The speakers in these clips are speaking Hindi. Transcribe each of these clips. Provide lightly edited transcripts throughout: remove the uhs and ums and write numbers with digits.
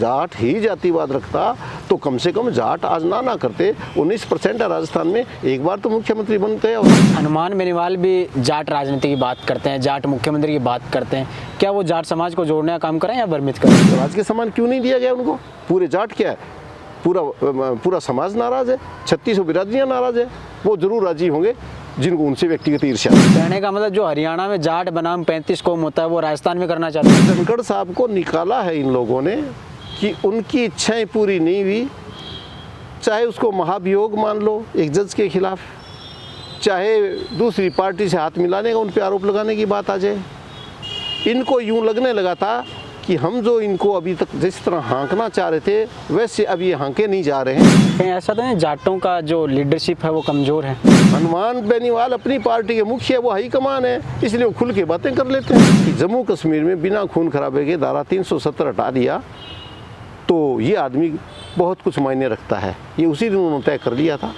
जाट ही जातिवाद रखता तो कम से कम जाट आज ना करते। 19% है राजस्थान में, एक बार तो मुख्यमंत्री बनते हैं। हनुमान बेनीवाल भी जाट राजनीति की बात करते हैं, जाट मुख्यमंत्री की बात करते हैं। क्या वो जाट समाज को जोड़ने का काम करें या भ्रमित करें? राज के सम्मान क्यों नहीं दिया गया उनको? पूरे जाट क्या है, पूरा समाज नाराज है, 3600 बिरादरियाँ नाराज है। वो जरूर राजी होंगे जिनको उनसे व्यक्तिगत ईर्ष्या। कहने का मतलब जो हरियाणा में जाट बनाम 35 कौम होता है वो राजस्थान में करना चाहते हैं। धनखड़ साहब को निकाला है इन लोगों ने कि उनकी इच्छाएं पूरी नहीं हुई, चाहे उसको महाभियोग मान लो एक जज के खिलाफ, चाहे दूसरी पार्टी से हाथ मिलाने का उन पर आरोप लगाने की बात आ जाए। इनको यूं लगने लगा था कि हम जो इनको अभी तक जिस तरह हाँकना चाह रहे थे वैसे अब ये हाँके नहीं जा रहे हैं। कहीं ऐसा तो नहीं जाटों का जो लीडरशिप है वो कमज़ोर है? हनुमान बेनीवाल अपनी पार्टी के मुखिया, वो हाईकमान है, इसलिए वो खुल के बातें कर लेते हैं कि जम्मू कश्मीर में बिना खून खराबे के धारा 370 हटा दिया तो ये आदमी बहुत कुछ मायने रखता है। ये उसी दिन उन्होंने तय कर लिया था।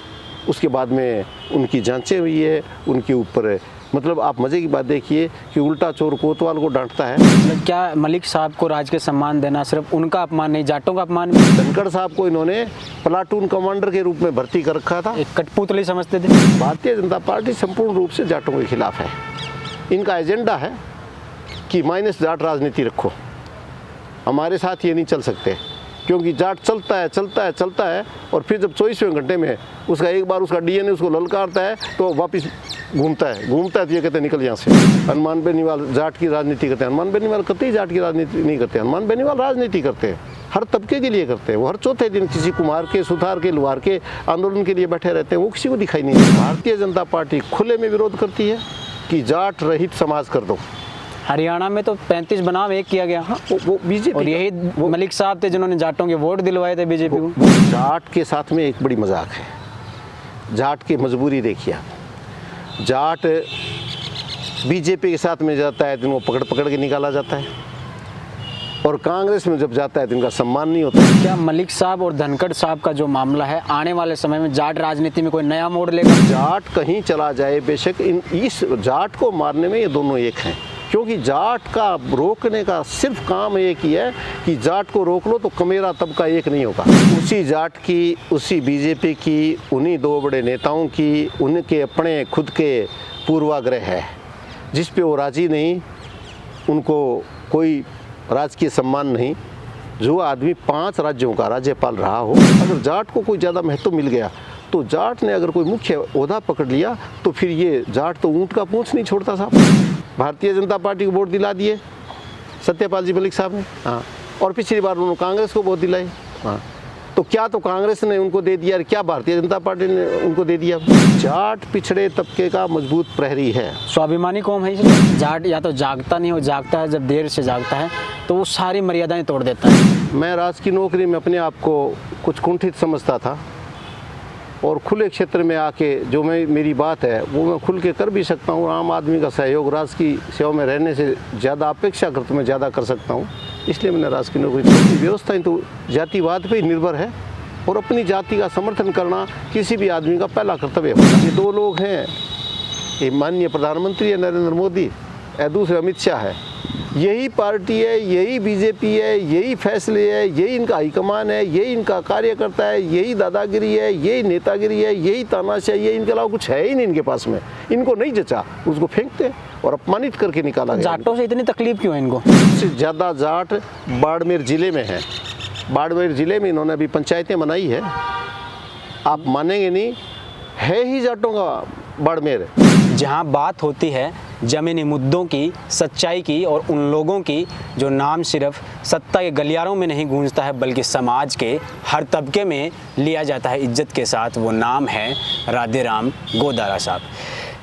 उसके बाद में उनकी जांचें हुई है उनके ऊपर। मतलब आप मज़े की बात देखिए कि उल्टा चोर कोतवाल को डांटता है। मतलब क्या मलिक साहब को राज के सम्मान देना सिर्फ उनका अपमान नहीं, जाटों का अपमान भी? धनखड़ साहब को इन्होंने प्लाटून कमांडर के रूप में भर्ती कर रखा था। एक कठपुतली समझते थे। भारतीय जनता पार्टी संपूर्ण रूप से जाटों के खिलाफ है। इनका एजेंडा है कि माइनस जाट राजनीति रखो, हमारे साथ ये नहीं चल सकते, क्योंकि जाट चलता है और फिर जब 24वें घंटे में उसका एक बार उसका डीएनए उसको ललकारता है तो वापस घूमता है तो ये कहते हैं निकल यहाँ से। हनुमान बेनीवाल जाट की राजनीति करते हैं? हनुमान बेनीवाल कतई जाट की राजनीति नहीं करते। हनुमान बेनीवाल राजनीति करते हैं, हर तबके के लिए करते हैं। वो हर चौथे दिन किसी कुम्हार के, सुथार के, लुहार के आंदोलन के लिए बैठे रहते हैं, वो किसी को दिखाई नहीं देता। भारतीय जनता पार्टी खुले में विरोध करती है कि जाट रहित समाज कर दो। हरियाणा में तो 35 बनाम 1 किया गया। हाँ, वो बीजेपी और यही मलिक साहब थे जिन्होंने जाटों के वोट दिलवाए थे बीजेपी को। जाट के साथ में एक बड़ी मजाक है। जाट की मजबूरी देखिए, जाट बीजेपी के साथ में जाता है तो इनको पकड़ के निकाला जाता है, और कांग्रेस में जब जाता है तो इनका सम्मान नहीं होता। क्या मलिक साहब और धनखड़ साहब का जो मामला है आने वाले समय में जाट राजनीति में कोई नया मोड़ लेगा? जाट कहीं चला जाए बेशक, इस जाट को मारने में ये दोनों एक हैं, क्योंकि जाट का रोकने का सिर्फ काम एक ही है कि जाट को रोक लो तो कमेरा तबका एक नहीं होगा। उसी जाट की, उसी बीजेपी की, उन्हीं दो बड़े नेताओं की, उनके अपने खुद के पूर्वाग्रह है जिस पे वो राजी नहीं, उनको कोई राजकीय सम्मान नहीं। जो आदमी 5 राज्यों का राज्यपाल रहा हो, अगर जाट को कोई ज़्यादा महत्व मिल गया तो जाट ने अगर कोई मुख्य ओहदा पकड़ लिया तो फिर ये जाट तो ऊँट का पूंछ नहीं छोड़ता साहब। भारतीय जनता पार्टी को वोट दिला दिए सत्यपाल जी मलिक साहब ने, हाँ, और पिछली बार उन्होंने कांग्रेस को वोट दिलाए, हाँ। तो क्या तो कांग्रेस ने उनको दे दिया, क्या भारतीय जनता पार्टी ने उनको दे दिया? जाट पिछड़े तबके का मजबूत प्रहरी है, स्वाभिमानी कौम है इसलिए। जाट या तो जागता नहीं हो, जागता है जब देर से जागता है तो वो सारी मर्यादाएं तोड़ देता है। मैं राज की नौकरी में अपने आप को कुछ कुंठित समझता था, और खुले क्षेत्र में आके जो मेरी बात है वो मैं खुल के कर भी सकता हूँ। आम आदमी का सहयोग राज की सेवा में रहने से ज़्यादा अपेक्षाकृत मैं ज़्यादा कर सकता हूँ, इसलिए मैंने राज की नौकरी की। व्यवस्था तो जातिवाद पे ही निर्भर है, और अपनी जाति का समर्थन करना किसी भी आदमी का पहला कर्तव्य होता है। ये 2 लोग हैं, ये माननीय प्रधानमंत्री है नरेंद्र मोदी, और दूसरे अमित शाह है। यही पार्टी है, यही बीजेपी है, यही फैसले है, यही इनका हाईकमान है, यही इनका कार्यकर्ता है, यही दादागिरी है, यही नेतागिरी है, यही तानाशाही है। इनके अलावा कुछ है ही नहीं इनके पास में। इनको नहीं जचा उसको फेंकते और अपमानित करके निकाला गया। जाटों से इतनी तकलीफ क्यों है इनको? सबसे ज़्यादा जाट बाड़मेर ज़िले में है। बाड़मेर ज़िले में इन्होंने अभी पंचायतें बनाई है, आप मानेंगे नहीं, है ही जाटों का बाड़मेर। जहाँ बात होती है ज़मीनी मुद्दों की, सच्चाई की, और उन लोगों की जो नाम सिर्फ सत्ता के गलियारों में नहीं गूंजता है बल्कि समाज के हर तबके में लिया जाता है इज्जत के साथ, वो नाम है राधेराम गोदारा साहब,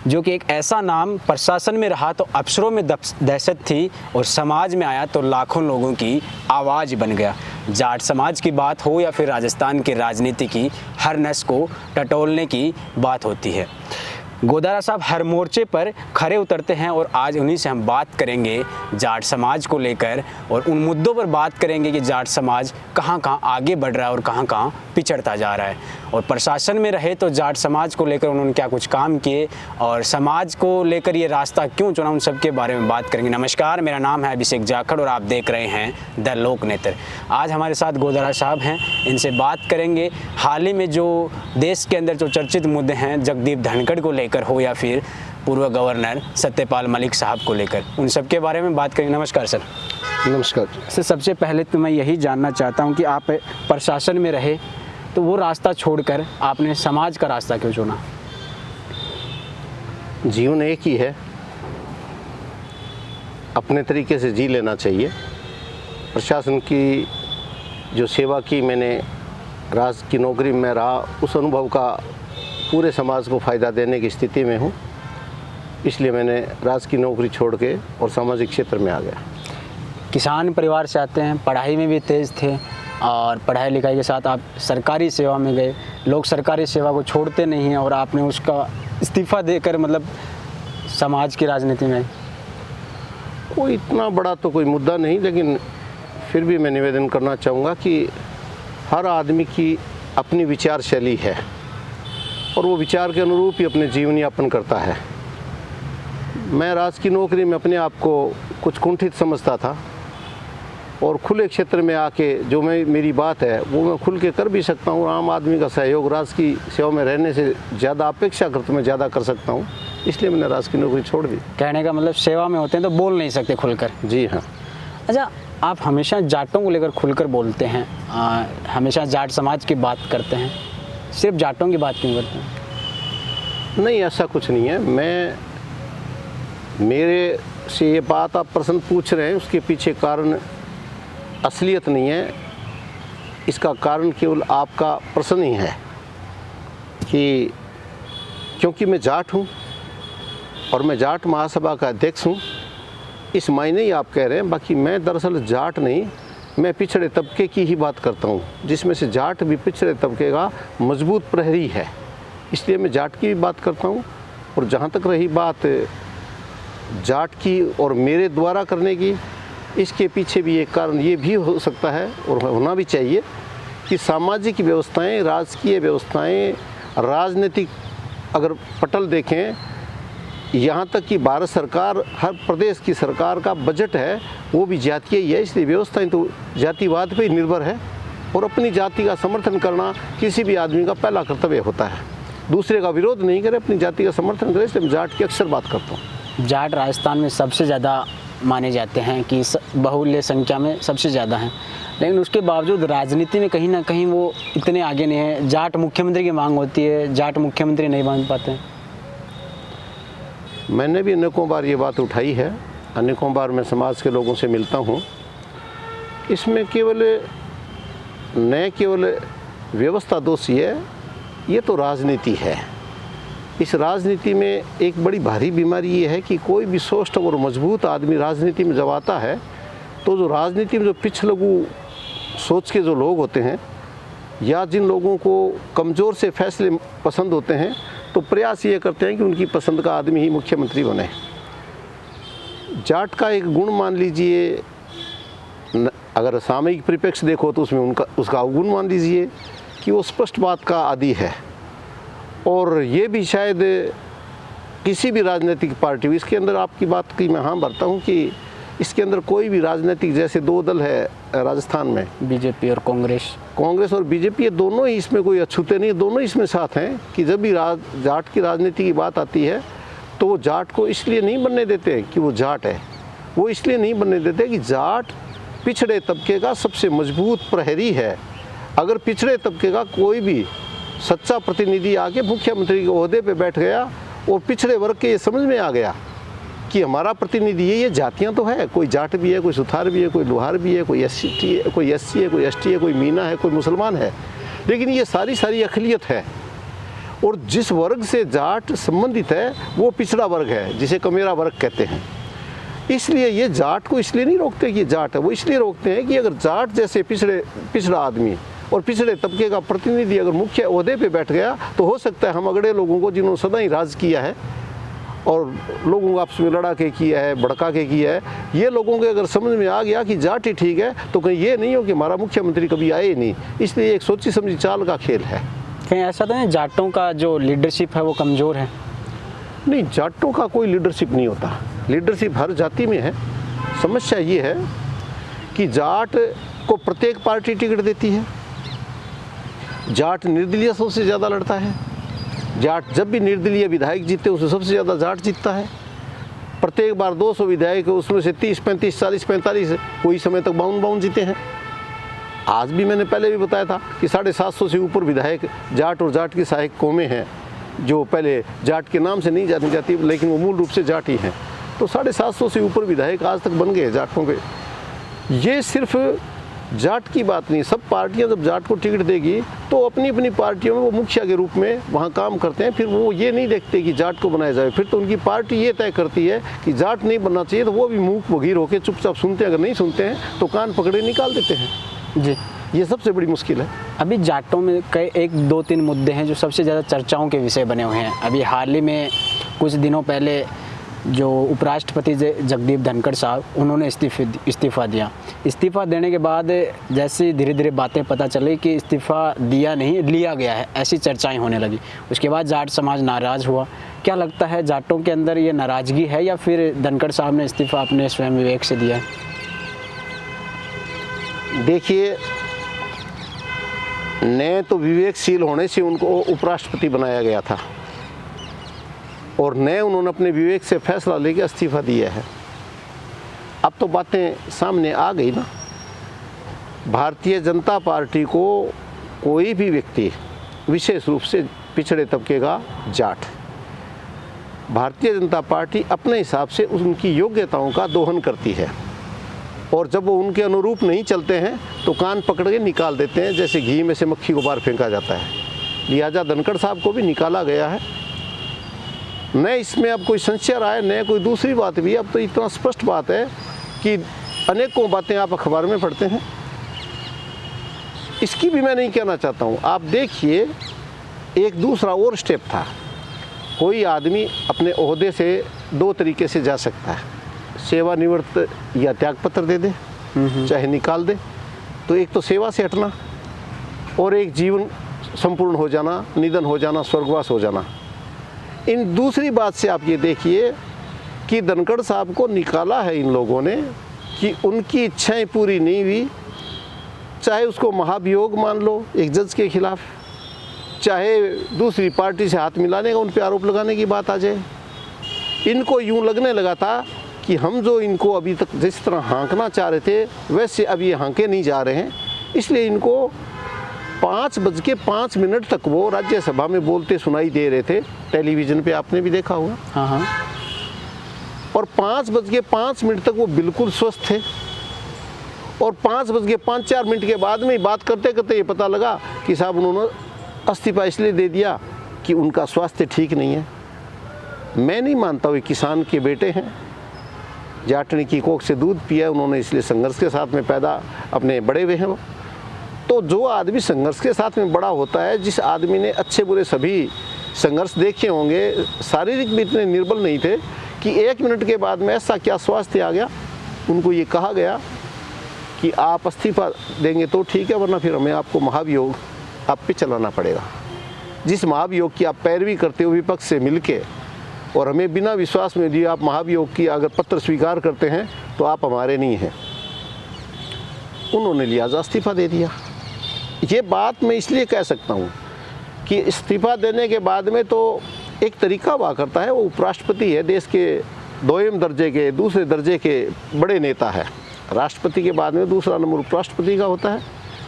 जो कि एक ऐसा नाम प्रशासन में रहा तो अफसरों में दहशत थी, और समाज में आया तो लाखों लोगों की आवाज़ बन गया। जाट समाज की बात हो या फिर राजस्थान की राजनीति की, हर नस को टटोलने की बात होती है। गोदारा साहब हर मोर्चे पर खड़े उतरते हैं और आज उन्हीं से हम बात करेंगे जाट समाज को लेकर और उन मुद्दों पर बात करेंगे कि जाट समाज कहाँ कहाँ आगे बढ़ रहा है और कहाँ कहाँ पिछड़ता जा रहा है। और प्रशासन में रहे तो जाट समाज को लेकर उन्होंने क्या कुछ काम किए और समाज को लेकर ये रास्ता क्यों चुना, उन सब के बारे में बात करेंगे। नमस्कार, मेरा नाम है अभिषेक जाखड़ और आप देख रहे हैं द लोकनेत्र। आज हमारे साथ गोदारा साहब हैं, इनसे बात करेंगे हाल ही में जो देश के अंदर जो चर्चित मुद्दे हैं जगदीप धनखड़ को लेकर हो या फिर पूर्व गवर्नर सत्यपाल मलिक साहब को लेकर, उन सब के बारे में बात करेंगे। नमस्कार सर। नमस्कार सर, सबसे पहले तो मैं यही जानना चाहता हूं कि आप प्रशासन में रहे तो वो रास्ता छोड़कर आपने समाज का रास्ता क्यों चुना? जीवन एक ही है, अपने तरीके से जी लेना चाहिए। प्रशासन की जो सेवा की मैंने, राज की नौकरी में रहा, उस अनुभव का पूरे समाज को फ़ायदा देने की स्थिति में हूँ, इसलिए मैंने राज की नौकरी छोड़ के और सामाजिक क्षेत्र में आ गया। किसान परिवार से आते हैं, पढ़ाई में भी तेज़ थे और पढ़ाई लिखाई के साथ आप सरकारी सेवा में गए। लोग सरकारी सेवा को छोड़ते नहीं हैं और आपने उसका इस्तीफ़ा देकर मतलब समाज की राजनीति में। कोई इतना बड़ा तो कोई मुद्दा नहीं, लेकिन फिर भी मैं निवेदन करना चाहूँगा कि हर आदमी की अपनी विचार शैली है और वो विचार के अनुरूप ही अपने जीवन यापन करता है। मैं राज की नौकरी में अपने आप को कुछ कुंठित समझता था और खुले क्षेत्र में आके जो मेरी बात है वो मैं खुल के कर भी सकता हूँ। आम आदमी का सहयोग राज की सेवा में रहने से ज़्यादा अपेक्षाकृत मैं ज़्यादा कर सकता हूँ, इसलिए मैंने राज की नौकरी छोड़ दी। कहने का मतलब सेवा में होते हैं तो बोल नहीं सकते खुलकर। जी हाँ। अच्छा, आप हमेशा जाटों को लेकर खुलकर बोलते हैं, हमेशा जाट समाज की बात करते हैं, सिर्फ जाटों की बात क्यों करते हैं? नहीं, ऐसा कुछ नहीं है। मेरे से ये बात आप प्रश्न पूछ रहे हैं, उसके पीछे कारण असलियत नहीं है, इसका कारण केवल आपका प्रश्न ही है कि क्योंकि मैं जाट हूँ और मैं जाट महासभा का अध्यक्ष हूँ, इस मायने ही आप कह रहे हैं। बाकी मैं दरअसल जाट नहीं, मैं पिछड़े तबके की ही बात करता हूँ, जिसमें से जाट भी पिछड़े तबके का मजबूत प्रहरी है, इसलिए मैं जाट की भी बात करता हूँ। और जहाँ तक रही बात जाट की और मेरे द्वारा करने की, इसके पीछे भी एक कारण ये भी हो सकता है और होना भी चाहिए कि सामाजिक व्यवस्थाएं, राजकीय व्यवस्थाएं, राजनीतिक अगर पटल देखें, यहाँ तक कि भारत सरकार, हर प्रदेश की सरकार का बजट है वो भी जातीय ही है, इसलिए व्यवस्थाएं तो जातिवाद पे ही निर्भर है और अपनी जाति का समर्थन करना किसी भी आदमी का पहला कर्तव्य होता है। दूसरे का विरोध नहीं करे, अपनी जाति का समर्थन करे, इसलिए मैं जाट की अक्सर बात करता हूँ। जाट राजस्थान में सबसे ज़्यादा माने जाते हैं कि बहुल्य संख्या में सबसे ज़्यादा हैं, लेकिन उसके बावजूद राजनीति में कहीं ना कहीं वो इतने आगे नहीं है। जाट मुख्यमंत्री की मांग होती है, जाट मुख्यमंत्री नहीं बन पाते हैं। मैंने भी अनेकों बार ये बात उठाई है, अनेकों बार मैं समाज के लोगों से मिलता हूँ। इसमें केवल व्यवस्था दोषी है, ये तो राजनीति है। इस राजनीति में एक बड़ी भारी बीमारी ये है कि कोई भी स्वस्थ और मजबूत आदमी राजनीति में जब आता है तो जो राजनीति में जो पिछलगू सोच के जो लोग होते हैं या जिन लोगों को कमज़ोर से फैसले पसंद होते हैं, तो प्रयास ये करते हैं कि उनकी पसंद का आदमी ही मुख्यमंत्री बने। जाट का एक गुण मान लीजिए, अगर सामयिक परिप्रेक्ष्य देखो तो उसमें उसका अवगुण मान लीजिए कि वो स्पष्ट बात का आदी है। और ये भी शायद किसी भी राजनीतिक पार्टी, इसके अंदर आपकी बात की मैं हाँ भरता हूँ कि इसके अंदर कोई भी राजनीतिक, जैसे दो दल है राजस्थान में, बीजेपी और कांग्रेस और बीजेपी, ये दोनों ही इसमें कोई अछूते नहीं, दोनों इसमें साथ हैं कि जब भी जाट की राजनीति की बात आती है तो वो जाट को इसलिए नहीं बनने देते कि वो जाट है, वो इसलिए नहीं बनने देते कि जाट पिछड़े तबके का सबसे मजबूत प्रहरी है। अगर पिछड़े तबके का कोई भी सच्चा प्रतिनिधि आके मुख्यमंत्री के ओहदे पे बैठ गया और पिछड़े वर्ग के ये समझ में आ गया कि हमारा प्रतिनिधि ये जातियां तो है, कोई जाट भी है, कोई सुथार भी है, कोई लोहार भी है, कोई एससी है, कोई एसटी है, कोई मीना है, कोई मुसलमान है, लेकिन ये सारी अक़लियत है। और जिस वर्ग से जाट संबंधित है वो पिछड़ा वर्ग है, जिसे कमेरा वर्ग कहते हैं। इसलिए ये जाट को इसलिए नहीं रोकते कि ये जाट है, वो इसलिए रोकते हैं कि अगर जाट जैसे पिछड़ा आदमी और पिछड़े तबके का प्रतिनिधि अगर मुख्य ओहदे पे बैठ गया तो हो सकता है हम अगड़े लोगों को, जिन्होंने सदा ही राज किया है और लोगों को आपस में लड़ा के किया है, भड़का के किया है, ये लोगों के अगर समझ में आ गया कि जाट ही ठीक है तो कहीं ये नहीं हो कि हमारा मुख्यमंत्री कभी आए ही नहीं। इसलिए एक सोची समझी चाल का खेल है। कहीं ऐसा तो नहीं जाटों का जो लीडरशिप है वो कमज़ोर है? नहीं, जाटों का कोई लीडरशिप नहीं होता, लीडरशिप हर जाति में है। समस्या ये है कि जाट को प्रत्येक पार्टी टिकट देती है, जाट निर्दलीय सबसे ज़्यादा लड़ता है, जाट जब भी निर्दलीय विधायक जीतते उसमें सबसे ज़्यादा जाट जीतता है। प्रत्येक बार 200 विधायक उसमें से 30, 35, 40, 45 कोई समय तक 52 जीते हैं। आज भी मैंने पहले भी बताया था कि 750 से ऊपर विधायक जाट और जाट की सहायक कौमें हैं जो पहले जाट के नाम से नहीं जानी जाती लेकिन वो मूल रूप से जाट ही हैं। तो 750 से ऊपर विधायक आज तक बन गए जाटों के। ये सिर्फ जाट की बात नहीं, सब पार्टियां जब जाट को टिकट देगी तो अपनी अपनी पार्टियों में वो मुखिया के रूप में वहाँ काम करते हैं। फिर वो ये नहीं देखते कि जाट को बनाया जाए, फिर तो उनकी पार्टी ये तय करती है कि जाट नहीं बनना चाहिए, तो वो भी मूक बधिर होकर चुपचाप सुनते हैं। अगर नहीं सुनते हैं तो कान पकड़े निकाल देते हैं। जी, ये सबसे बड़ी मुश्किल है। अभी जाटों में कई 1-2-3 मुद्दे हैं जो सबसे ज़्यादा चर्चाओं के विषय बने हुए हैं। अभी हाल ही में कुछ दिनों पहले जो उपराष्ट्रपति जगदीप धनखड़ साहब, उन्होंने इस्तीफ़ा दिया। इस्तीफ़ा देने के बाद जैसे धीरे धीरे बातें पता चली कि इस्तीफ़ा दिया नहीं, लिया गया है, ऐसी चर्चाएं होने लगी। उसके बाद जाट समाज नाराज़ हुआ। क्या लगता है जाटों के अंदर ये नाराज़गी है या फिर धनखड़ साहब ने इस्तीफ़ा अपने स्वयं विवेक से दिया है? देखिए, न तो विवेकशील होने से उनको उपराष्ट्रपति बनाया गया था और न उन्होंने अपने विवेक से फैसला लेके इस्तीफा दिया है। अब तो बातें सामने आ गई ना। भारतीय जनता पार्टी को कोई भी व्यक्ति, विशेष रूप से पिछड़े तबके का जाट, भारतीय जनता पार्टी अपने हिसाब से उनकी योग्यताओं का दोहन करती है और जब वो उनके अनुरूप नहीं चलते हैं तो कान पकड़ के निकाल देते हैं, जैसे घी में से मक्खी को बाहर फेंका जाता है। लिहाजा धनखड़ साहब को भी निकाला गया है। न इसमें अब कोई संशय रहा है, न कोई दूसरी बात भी। अब तो इतना स्पष्ट बात है कि अनेकों बातें आप अखबार में पढ़ते हैं। इसकी भी मैं नहीं कहना चाहता हूँ। आप देखिए, एक दूसरा और स्टेप था। कोई आदमी अपने ओहदे से 2 तरीके से जा सकता है, सेवानिवृत्त या त्यागपत्र दे दे, चाहे निकाल दे। तो एक तो सेवा से हटना और एक जीवन संपूर्ण हो जाना, निधन हो जाना, स्वर्गवास हो जाना। इन दूसरी बात से आप ये देखिए कि धनखड़ साहब को निकाला है इन लोगों ने कि उनकी इच्छाएं पूरी नहीं हुई। चाहे उसको महाभियोग मान लो एक जज के खिलाफ, चाहे दूसरी पार्टी से हाथ मिलाने का उन पर आरोप लगाने की बात आ जाए। इनको यूं लगने लगा था कि हम जो इनको अभी तक जिस तरह हाँकना चाह रहे थे वैसे अब ये हाँके नहीं जा रहे हैं। इसलिए इनको 5:05 तक वो राज्यसभा में बोलते सुनाई दे रहे थे, टेलीविज़न पे आपने भी देखा होगा। हाँ। और 5:05 तक वो बिल्कुल स्वस्थ थे और 5:05 के बाद में बात करते करते ये पता लगा कि साहब उन्होंने इस्तीफा इसलिए दे दिया कि उनका स्वास्थ्य ठीक नहीं है। मैं नहीं मानता वो किसान के बेटे हैं, जाटनी की कोख से दूध पिया उन्होंने, इसलिए संघर्ष के साथ में पैदा अपने बड़े हुए हैं वो। तो जो आदमी संघर्ष के साथ में बड़ा होता है, जिस आदमी ने अच्छे बुरे सभी संघर्ष देखे होंगे, शारीरिक भी इतने निर्बल नहीं थे कि 1 मिनट के बाद में ऐसा क्या स्वास्थ्य आ गया, उनको ये कहा गया कि आप इस्तीफा देंगे तो ठीक है, वरना फिर हमें आपको महाभियोग आप पे चलाना पड़ेगा। जिस महाभियोग की आप पैरवी करते हो विपक्ष से मिलके और हमें बिना विश्वास में दिए आप महाभियोग की अगर पत्र स्वीकार करते हैं तो आप हमारे नहीं हैं। उन्होंने लिहाजा इस्तीफा दे दिया। ये बात मैं इसलिए कह सकता हूँ कि इस्तीफा देने के बाद में तो एक तरीका हुआ करता है, वो उपराष्ट्रपति है, देश के 2वें दर्जे के, दूसरे दर्जे के बड़े नेता है। राष्ट्रपति के बाद में दूसरा नंबर उपराष्ट्रपति का होता है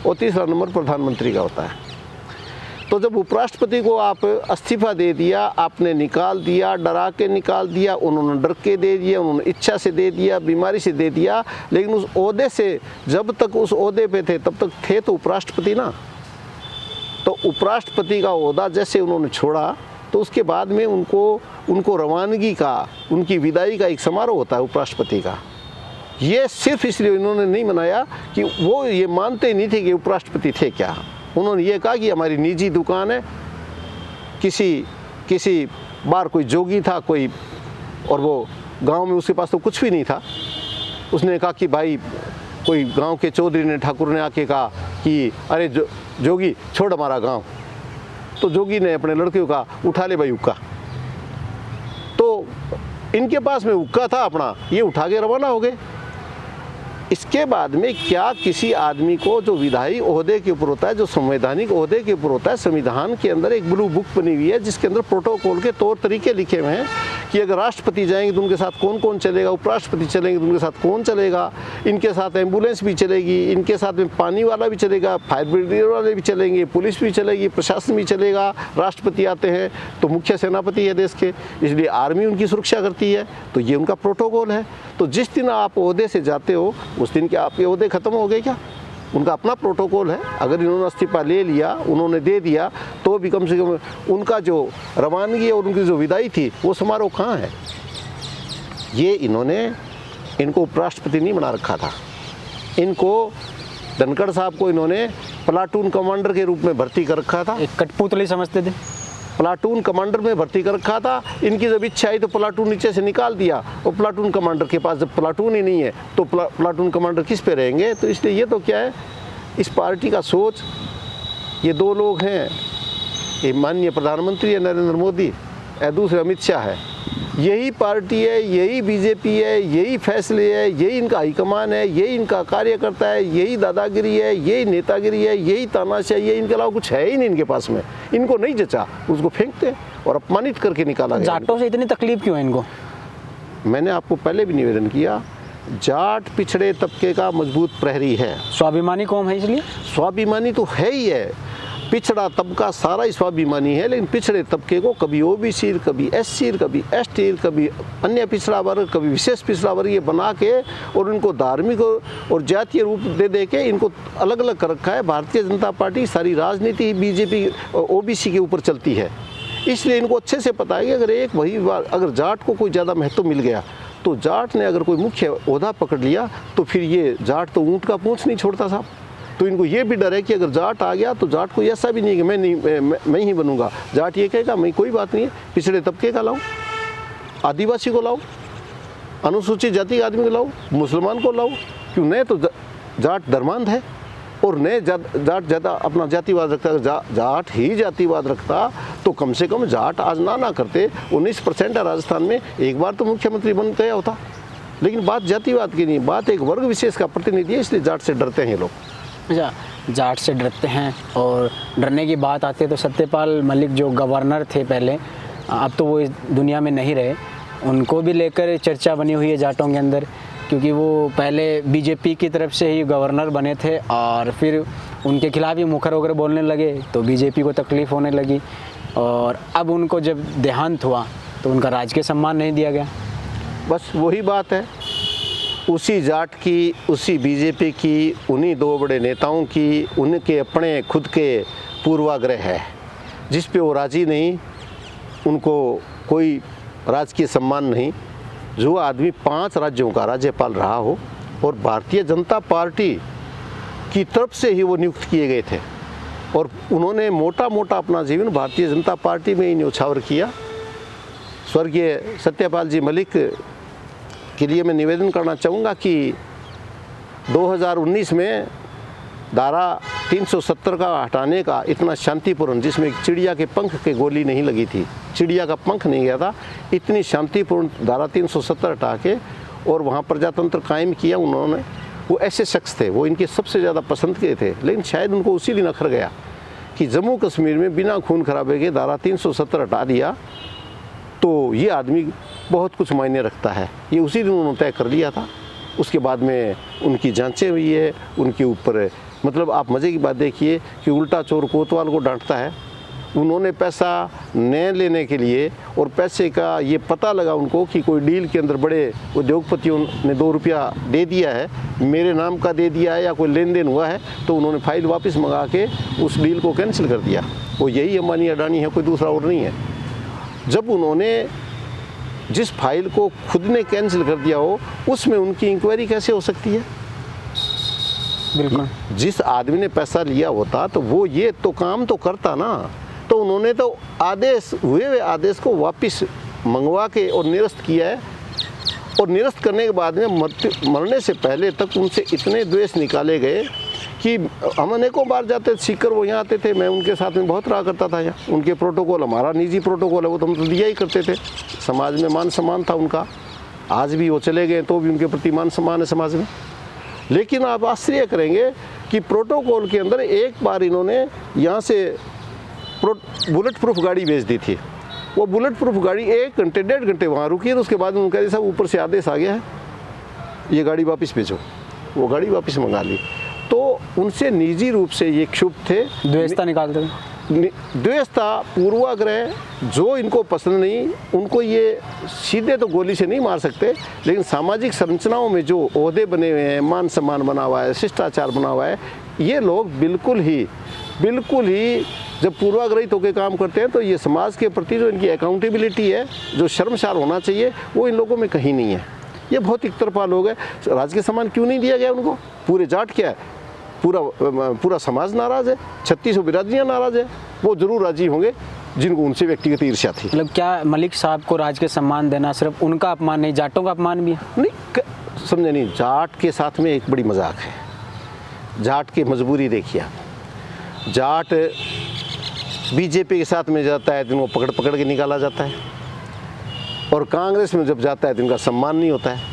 और तीसरा नंबर प्रधानमंत्री का होता है। तो जब उपराष्ट्रपति को आप इस्तीफा दे दिया, आपने निकाल दिया, डरा के निकाल दिया, उन्होंने डर के दे दिया, उन्होंने इच्छा से दे दिया, बीमारी से दे दिया, लेकिन उस ओहदे से जब तक उस ओहदे पे थे तब तक थे तो उपराष्ट्रपति ना। तो उपराष्ट्रपति का ओहदा जैसे उन्होंने छोड़ा तो उसके बाद में उनको रवानगी का, उनकी विदाई का एक समारोह होता है उपराष्ट्रपति का। ये सिर्फ इसलिए इन्होंने नहीं मनाया कि वो ये मानते ही नहीं थे कि उपराष्ट्रपति थे क्या। उन्होंने ये कहा कि हमारी निजी दुकान है, किसी बार कोई जोगी था कोई, और वो गांव में उसके पास तो कुछ भी नहीं था। उसने कहा कि भाई कोई गांव के चौधरी ने, ठाकुर ने आके कहा कि अरे जोगी छोड़ हमारा गांव। तो जोगी ने अपने लड़के को कहा उठा ले भाई हुक्का। तो इनके पास में हुक्का था अपना, ये उठा के रवाना हो गए। इसके बाद में क्या किसी आदमी को जो विधायी ओहदे के ऊपर होता है, जो संवैधानिक ओहदे के ऊपर होता है, संविधान के अंदर एक ब्लू बुक बनी हुई है जिसके अंदर प्रोटोकॉल के तौर तरीके लिखे हुए हैं कि अगर राष्ट्रपति जाएंगे तो उनके साथ कौन कौन चलेगा, उपराष्ट्रपति चलेंगे तो उनके साथ कौन चलेगा, इनके साथ एम्बुलेंस भी चलेगी, इनके साथ में पानी वाला भी चलेगा, फायर ब्रिगेड वाले भी चलेंगे, पुलिस भी चलेगी, प्रशासन भी चलेगा। राष्ट्रपति आते हैं तो मुख्य सेनापति है देश के, इसलिए आर्मी उनकी सुरक्षा करती है। तो ये उनका प्रोटोकॉल है। तो जिस दिन आप ओहदे से जाते हो उस दिन क्या आपके ओहदे खत्म हो गए क्या? उनका अपना प्रोटोकॉल है। अगर इन्होंने इस्तीफा ले लिया, उन्होंने दे दिया, तो भी कम से कम उनका जो रवानगी और उनकी जो विदाई थी वो समारोह कहाँ है? ये इनको उपराष्ट्रपति नहीं बना रखा था। इनको धनखड़ साहब को इन्होंने प्लाटून कमांडर के रूप में भर्ती कर रखा था। एक कठपुतली समझते थे। प्लाटून कमांडर में भर्ती कर रखा था। इनकी जब इच्छा आई तो प्लाटून नीचे से निकाल दिया, और प्लाटून कमांडर के पास जब प्लाटून ही नहीं है तो प्लाटून कमांडर किस पे रहेंगे? तो इसलिए ये तो क्या है, इस पार्टी का सोच, ये दो लोग हैं, ये माननीय प्रधानमंत्री है नरेंद्र मोदी और दूसरे अमित शाह है। यही पार्टी है, यही बीजेपी है, यही फैसले है, यही इनका हाईकमान है, यही इनका कार्यकर्ता है, यही दादागिरी है, यही नेतागिरी है, यही तानाशाही है। इनके अलावा कुछ है ही नहीं इनके पास में। इनको नहीं जचा उसको फेंकते और अपमानित करके निकाला गया। जाटों से इतनी तकलीफ क्यों है इनको? मैंने आपको पहले भी निवेदन किया, जाट पिछड़े तबके का मजबूत प्रहरी है। स्वाभिमानी कौम है, इसलिए स्वाभिमानी तो है ही है। पिछड़ा तबका सारा ही स्वाभिमानी है, लेकिन पिछड़े तबके को कभी ओबीसी, कभी एससी, कभी एसटी, कभी अन्य पिछड़ा वर्ग, कभी विशेष पिछड़ा वर्ग ये बना के और उनको धार्मिक और जातीय रूप दे के इनको अलग अलग कर रखा है। भारतीय जनता पार्टी सारी राजनीति बीजेपी ओबीसी के ऊपर चलती है, इसलिए इनको अच्छे से पता है कि अगर एक वही बार अगर जाट को कोई ज़्यादा महत्व मिल गया तो जाट ने अगर कोई मुख्य ओहदा पकड़ लिया तो फिर ये जाट तो ऊँट का पूँछ नहीं छोड़ता साहब। तो इनको ये भी डर है कि अगर जाट आ गया तो जाट को ऐसा भी नहीं कि मैं ही बनूंगा। जाट ये कहेगा मैं कोई बात नहीं है, पिछड़े तबके का लाऊं, आदिवासी को लाऊं, अनुसूचित जाति के आदमी को लाऊं, मुसलमान को लाऊं, क्यों? नहीं तो जाट धर्मांध है और नए जाट ज़्यादा अपना जातिवाद रखता है। जाट ही जातिवाद रखता तो कम से कम जाट आज ना करते। 19% है राजस्थान में, एक बार तो मुख्यमंत्री बन गया होता। लेकिन बात जातिवाद की नहीं, बात एक वर्ग विशेष का प्रतिनिधि है, इसलिए जाट से डरते हैं ये लोग। अच्छा, जाट से डरते हैं। और डरने की बात आती है तो सत्यपाल मलिक जो गवर्नर थे पहले, अब तो वो इस दुनिया में नहीं रहे, उनको भी लेकर चर्चा बनी हुई है जाटों के अंदर, क्योंकि वो पहले बीजेपी की तरफ से ही गवर्नर बने थे और फिर उनके खिलाफ ही मुखर होकर बोलने लगे तो बीजेपी को तकलीफ़ होने लगी। और अब उनको जब देहांत हुआ तो उनका राजकीय सम्मान नहीं दिया गया। बस वही बात है, उसी जाट की, उसी बीजेपी की, उन्हीं दो बड़े नेताओं की, उनके अपने खुद के पूर्वाग्रह है जिस पे वो राजी नहीं, उनको कोई राजकीय सम्मान नहीं। जो आदमी 5 राज्यों का राज्यपाल रहा हो और भारतीय जनता पार्टी की तरफ से ही वो नियुक्त किए गए थे और उन्होंने मोटा मोटा अपना जीवन भारतीय जनता पार्टी में ही न्यौछावर किया। स्वर्गीय सत्यपाल जी मलिक के लिए मैं निवेदन करना चाहूँगा कि 2019 में धारा 370 का हटाने का इतना शांतिपूर्ण, जिसमें चिड़िया के पंख के गोली नहीं लगी थी, चिड़िया का पंख नहीं गया था, इतनी शांतिपूर्ण धारा 370 हटा के और वहाँ प्रजातंत्र कायम किया उन्होंने। वो ऐसे शख्स थे, वो इनके सबसे ज़्यादा पसंद के थे, लेकिन शायद उनको उसी दिन अखर गया कि जम्मू कश्मीर में बिना खून खराबे के धारा 370 हटा दिया तो ये आदमी बहुत कुछ मायने रखता है। ये उसी दिन उन्होंने तय कर लिया था। उसके बाद में उनकी जांचें हुई है उनके ऊपर। मतलब आप मज़े की बात देखिए कि उल्टा चोर कोतवाल को डांटता है। उन्होंने पैसा न लेने के लिए और पैसे का ये पता लगा उनको कि कोई डील के अंदर बड़े उद्योगपतियों ने 2 रुपया दे दिया है, मेरे नाम का दे दिया है या कोई लेन देन हुआ है, तो उन्होंने फाइल वापस मंगा के उस डील को कैंसिल कर दिया। वो यही अंबानी अडानी है, कोई दूसरा और नहीं है। जब उन्होंने जिस फाइल को खुद ने कैंसिल कर दिया हो उसमें उनकी इंक्वायरी कैसे हो सकती है? बिल्कुल। जिस आदमी ने पैसा लिया होता तो वो ये तो काम तो करता ना। तो उन्होंने तो आदेश हुए आदेश को वापस मंगवा के और निरस्त किया है, और निरस्त करने के बाद में मरने से पहले तक उनसे इतने द्वेष निकाले गए कि हम अनेकों बार जाते सीकर वो यहाँ आते थे, मैं उनके साथ में बहुत रहा करता था। यहाँ उनके प्रोटोकॉल, हमारा निजी प्रोटोकॉल है, वो तो हम तो दिया ही करते थे। समाज में मान सम्मान था उनका, आज भी वो चले गए तो भी उनके प्रति मान सम्मान है समाज में। लेकिन आप आश्चर्य करेंगे कि प्रोटोकॉल के अंदर एक बार इन्होंने यहाँ से बुलेट प्रूफ गाड़ी भेज दी थी। वो बुलेट प्रूफ गाड़ी 1 घंटे 1.5 घंटे वहाँ रुकी और उसके बाद उन्होंने कहा साहब ऊपर से आदेश आ गया है, ये गाड़ी वापस भेजो। वो गाड़ी वापस मंगा ली। तो उनसे निजी रूप से ये क्षुब्ध थे, द्वेषता निकालते थे। द्वेषता, पूर्वाग्रह, जो इनको पसंद नहीं उनको ये सीधे तो गोली से नहीं मार सकते, लेकिन सामाजिक संरचनाओं में जो ओहदे बने हुए हैं, मान सम्मान बना हुआ है, शिष्टाचार बना हुआ है, ये लोग बिल्कुल ही जब पूर्वाग्रहित होकर काम करते हैं तो ये समाज के प्रति जो इनकी अकाउंटेबिलिटी है, जो शर्मसार होना चाहिए, वो इन लोगों में कहीं नहीं है। ये बहुत एक तरफा लोग हैं। राजकीय सम्मान क्यों नहीं दिया गया उनको? पूरे जाट क्या है, पूरा समाज नाराज़ है, 3600 बिरादरियाँ नाराज़ है। वो जरूर राजी होंगे जिनको उनसे व्यक्तिगत ईर्ष्या थी। मतलब क्या मलिक साहब को राजकीय सम्मान देना सिर्फ उनका अपमान नहीं, जाटों का अपमान भी है? नहीं, समझे नहीं। जाट के साथ में एक बड़ी मजाक है। जाट की मजबूरी देखिए आप। जाट बीजेपी के साथ में जाता है तो इनको पकड़ के निकाला जाता है, और कांग्रेस में जब जाता है तो इनका सम्मान नहीं होता है।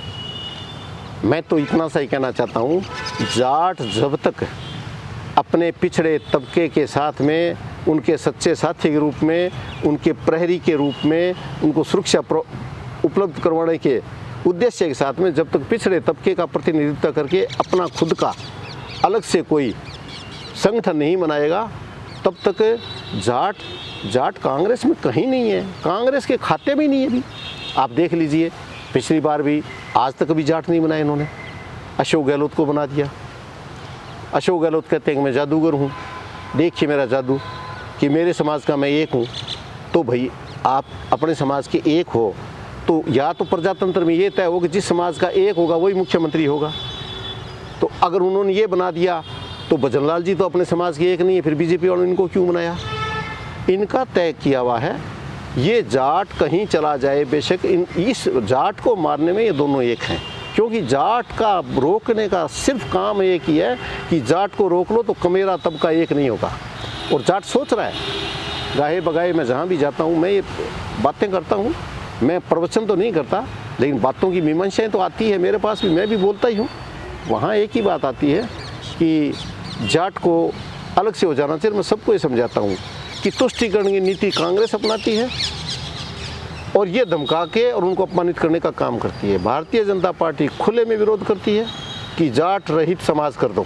मैं तो इतना सा ही कहना चाहता हूँ, जाट जब तक अपने पिछड़े तबके के साथ में, उनके सच्चे साथी के रूप में, उनके प्रहरी के रूप में, उनको सुरक्षा उपलब्ध करवाने के उद्देश्य के साथ में जब तक पिछड़े तबके का प्रतिनिधित्व करके अपना खुद का अलग से कोई संगठन नहीं बनाएगा, तब तक जाट कांग्रेस में कहीं नहीं है, कांग्रेस के खाते में नहीं है। भी आप देख लीजिए, पिछली बार भी, आज तक भी जाट नहीं बनाए इन्होंने। अशोक गहलोत को बना दिया। अशोक गहलोत कहते हैं कि मैं जादूगर हूँ, देखिए मेरा जादू, कि मेरे समाज का मैं एक हूँ। तो भाई आप अपने समाज के एक हो तो या तो प्रजातंत्र में ये तय हो कि जिस समाज का एक होगा वही मुख्यमंत्री होगा। तो अगर उन्होंने ये बना दिया तो भजनलाल जी तो अपने समाज के एक नहीं है, फिर बीजेपी वालों ने इनको क्यों बनाया? इनका तय किया हुआ है, ये जाट कहीं चला जाए बेशक, इस जाट को मारने में ये दोनों एक हैं। क्योंकि जाट का रोकने का सिर्फ काम एक ही है कि जाट को रोक लो तो कमेरा तबका एक नहीं होगा। और जाट सोच रहा है, गाहे बगाहे मैं जहाँ भी जाता हूँ मैं ये बातें करता हूँ, मैं प्रवचन तो नहीं करता, लेकिन बातों की मीमांसाएँ तो आती है मेरे पास भी, मैं भी बोलता ही हूँ। वहाँ एक ही बात आती है कि जाट को अलग से हो जाना चाहिए। मैं सबको ये समझाता हूँ कि तुष्टीकरण की नीति कांग्रेस अपनाती है और ये धमका के और उनको अपमानित करने का काम करती है। भारतीय जनता पार्टी खुले में विरोध करती है कि जाट रहित समाज कर दो।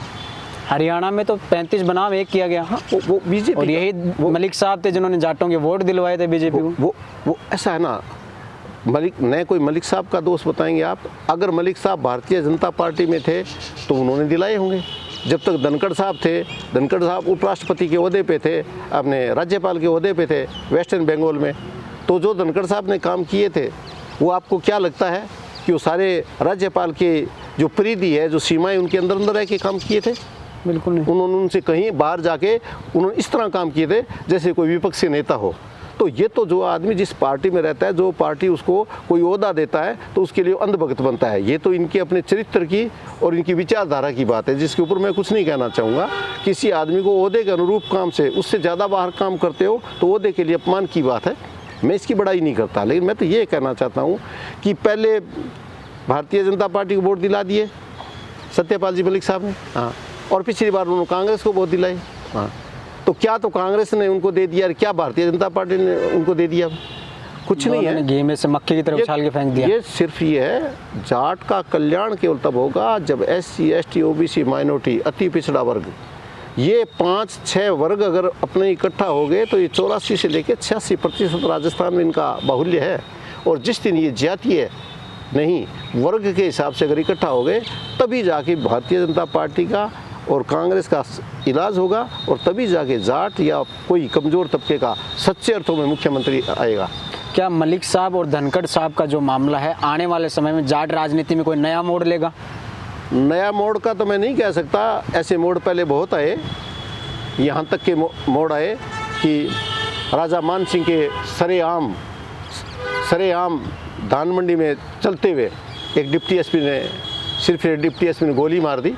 हरियाणा में तो 35 बनाम 1 किया गया। हाँ, वो बीजेपी, और यही मलिक साहब थे जिन्होंने जाटों के वोट दिलवाए थे बीजेपी को। वो ऐसा है ना, मलिक न कोई मलिक साहब का दोष बताएंगे आप। अगर मलिक साहब भारतीय जनता पार्टी में थे तो उन्होंने दिलाए होंगे। जब तक धनखड़ साहब थे, धनखड़ साहब उपराष्ट्रपति के ओहदे पे थे, अपने राज्यपाल के ओहदे पे थे वेस्टर्न बंगाल में, तो जो धनखड़ साहब ने काम किए थे वो आपको क्या लगता है कि वो सारे राज्यपाल के जो परिधि है, जो सीमाएं, उनके अंदर अंदर रह के काम किए थे? बिल्कुल नहीं। उन्होंने उनसे कहीं बाहर जाके उन्होंने इस तरह काम किए थे जैसे कोई विपक्षी नेता हो। तो ये तो जो आदमी जिस पार्टी में रहता है, जो पार्टी उसको कोई ओहदा देता है तो उसके लिए अंधभक्त बनता है। ये तो इनके अपने चरित्र की और इनकी विचारधारा की बात है, जिसके ऊपर मैं कुछ नहीं कहना चाहूँगा। किसी आदमी को ओहदे के अनुरूप काम से उससे ज़्यादा बाहर काम करते हो तो ओहदे के लिए अपमान की बात है, मैं इसकी बड़ाई नहीं करता। लेकिन मैं तो ये कहना चाहता हूँ कि पहले भारतीय जनता पार्टी को वोट दिला दिए सत्यपाल जी मलिक साहब ने, हाँ, और पिछली बार उन्होंने कांग्रेस को वोट दिलाए, हाँ। तो क्या तो कांग्रेस ने उनको दे दिया, क्या भारतीय जनता पार्टी ने उनको दे दिया? कुछ नहीं है। घी में से मक्खी की तरफ उछाल के फेंक दिया। ये सिर्फ ये है, जाट का कल्याण केवल तब होगा जब SC ST OBC माइनॉरिटी, अति पिछड़ा वर्ग, ये 5-6 वर्ग अगर अपने इकट्ठा हो गए तो ये 84 से लेकर 86% राजस्थान में इनका बाहुल्य है। और जिस दिन ये जातीय नहीं वर्ग के हिसाब से अगर इकट्ठा हो गए तभी जाके भारतीय जनता पार्टी का और कांग्रेस का इलाज होगा, और तभी जाके जाट या कोई कमज़ोर तबके का सच्चे अर्थों में मुख्यमंत्री आएगा। क्या मलिक साहब और धनखड़ साहब का जो मामला है आने वाले समय में जाट राजनीति में कोई नया मोड़ लेगा? नया मोड़ का तो मैं नहीं कह सकता, ऐसे मोड़ पहले बहुत आए। यहाँ तक के मोड़ आए कि राजा मान सिंह के सरेआम धान मंडी में चलते हुए एक डिप्टी एसपी ने, सिर्फ एक डिप्टी एसपी ने गोली मार दी।